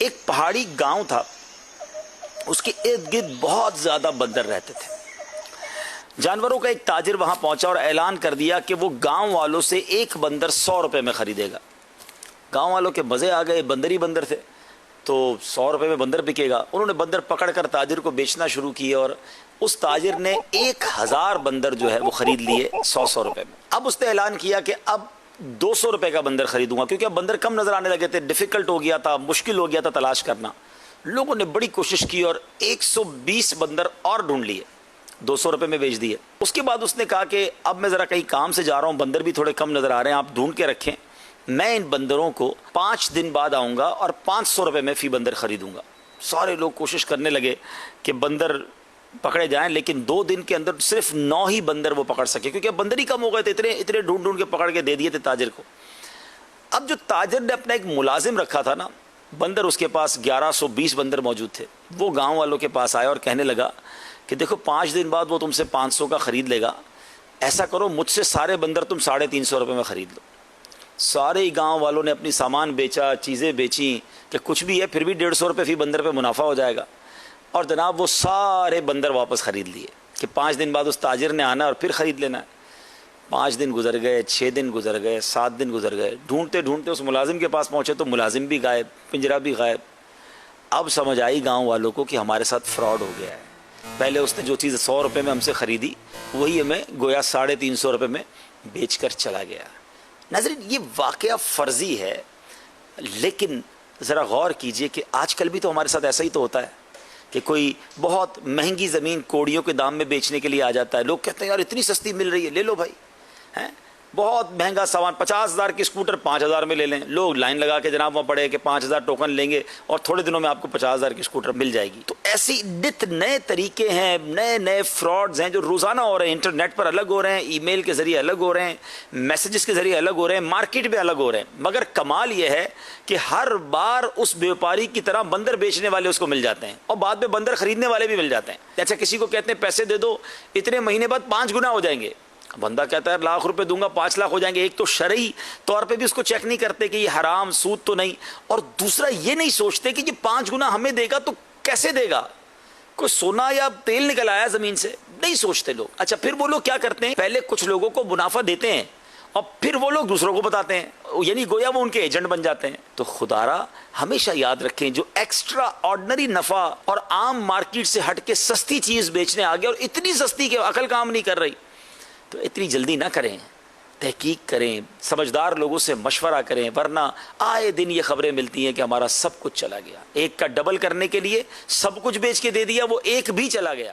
ایک پہاڑی گاؤں تھا، اس کے ارد گرد بہت زیادہ بندر رہتے تھے۔ جانوروں کا ایک تاجر وہاں پہنچا اور اعلان کر دیا کہ وہ گاؤں والوں سے ایک بندر 100 روپے میں خریدے گا۔ گاؤں والوں کے مزے آ گئے، بندر ہی بندر تھے تو 100 روپے میں بندر بکے گا۔ انہوں نے بندر پکڑ کر تاجر کو بیچنا شروع کیے اور اس تاجر نے 1000 بندر جو ہے وہ خرید لیے 100 روپے میں۔ اب اس نے اعلان کیا کہ اب 200 روپے کا بندر خریدوں گا، کیونکہ اب بندر کم نظر آنے لگے تھے، ڈیفیکلٹ ہو گیا تھا، مشکل ہو گیا تھا تلاش کرنا۔ لوگوں نے بڑی کوشش کی اور 120 بندر اور ڈھونڈ لیے، 200 روپے میں بیچ دیے۔ اس کے بعد اس نے کہا کہ اب میں ذرا کہیں کام سے جا رہا ہوں، بندر بھی تھوڑے کم نظر آ رہے ہیں، آپ ڈھونڈ کے رکھیں، میں ان بندروں کو 5 دن بعد آؤں گا اور 500 روپے میں فی بندر خریدوں گا۔ سارے لوگ کوشش کرنے لگے کہ بندر پکڑے جائیں، لیکن 2 دن کے اندر صرف 9 ہی بندر وہ پکڑ سکے، کیونکہ اب بندر ہی کم ہو گئے تھے، اتنے ڈھونڈ کے پکڑ کے دے دیے تھے تاجر کو۔ اب جو تاجر نے اپنا ایک ملازم رکھا تھا نا، بندر اس کے پاس 1120 بندر موجود تھے، وہ گاؤں والوں کے پاس آیا اور کہنے لگا کہ دیکھو 5 دن بعد وہ تم سے 500 کا خرید لے گا، ایسا کرو مجھ سے سارے بندر تم 350 روپے میں خرید لو۔ سارے ہی گاؤں والوں نے اپنی سامان بیچا، چیزیں بیچیں کہ کچھ بھی ہے پھر بھی 150 روپے فی بندر پہ منافع ہو جائے گا، اور جناب وہ سارے بندر واپس خرید لیے کہ 5 دن بعد اس تاجر نے آنا اور پھر خرید لینا ہے۔ 5 دن گزر گئے، 6 دن گزر گئے، 7 دن گزر گئے، ڈھونڈتے ڈھونڈتے اس ملازم کے پاس پہنچے تو ملازم بھی غائب، پنجرہ بھی غائب۔ اب سمجھ آئی گاؤں والوں کو کہ ہمارے ساتھ فراڈ ہو گیا ہے۔ پہلے اس نے جو چیز 100 روپے میں ہم سے خریدی وہی ہمیں گویا 350 روپے میں بیچ کر چلا گیا۔ ناظرین، یہ واقعہ فرضی ہے، لیکن ذرا غور کیجئے کہ آج کل بھی تو ہمارے ساتھ ایسا ہی تو ہوتا ہے کہ کوئی بہت مہنگی زمین کوڑیوں کے دام میں بیچنے کے لیے آ جاتا ہے، لوگ کہتے ہیں یار اتنی سستی مل رہی ہے، لے لو بھائی، ہیں بہت مہنگا سامان، 50,000 کی اسکوٹر 5,000 میں لے لیں، لوگ لائن لگا کے جناب وہاں پڑے کہ 5,000 ٹوکن لیں گے اور تھوڑے دنوں میں آپ کو 50,000 کی اسکوٹر مل جائے گی۔ تو ایسی نت نئے طریقے ہیں، نئے فراڈز ہیں جو روزانہ ہو رہے ہیں، انٹرنیٹ پر الگ ہو رہے ہیں، ای میل کے ذریعے الگ ہو رہے ہیں، میسیجز کے ذریعے الگ ہو رہے ہیں، مارکیٹ میں الگ ہو رہے ہیں۔ مگر کمال یہ ہے کہ ہر بار اس بیوپاری کی طرح بندر بیچنے والے اس کو مل جاتے ہیں اور بعد میں بندر خریدنے والے بھی مل جاتے ہیں۔ اچھا کسی کو کہتے ہیں پیسے دے دو، اتنے مہینے بعد 5 گنا ہو جائیں گے، بندہ کہتا ہے لاکھ روپے دوں گا 5 لاکھ ہو جائیں گے۔ ایک تو شرعی طور پہ بھی اس کو چیک نہیں کرتے کہ یہ حرام سود تو نہیں، اور دوسرا یہ نہیں سوچتے کہ یہ 5 گنا ہمیں دے گا تو کیسے دے گا، کوئی سونا یا تیل نکل آیا زمین سے، نہیں سوچتے لوگ۔ اچھا پھر وہ لوگ کیا کرتے ہیں، پہلے کچھ لوگوں کو منافع دیتے ہیں اور پھر وہ لوگ دوسروں کو بتاتے ہیں، یعنی گویا وہ ان کے ایجنٹ بن جاتے ہیں۔ تو خدارا ہمیشہ یاد رکھیں، جو ایکسٹرا آرڈنری نفع اور عام مارکیٹ سے ہٹ کے سستی چیز بیچنے آ گیا، اور اتنی سستی کہ عقل کام نہیں کر رہی، تو اتنی جلدی نہ کریں، تحقیق کریں، سمجھدار لوگوں سے مشورہ کریں، ورنہ آئے دن یہ خبریں ملتی ہیں کہ ہمارا سب کچھ چلا گیا، ایک کا ڈبل کرنے کے لیے سب کچھ بیچ کے دے دیا، وہ ایک بھی چلا گیا۔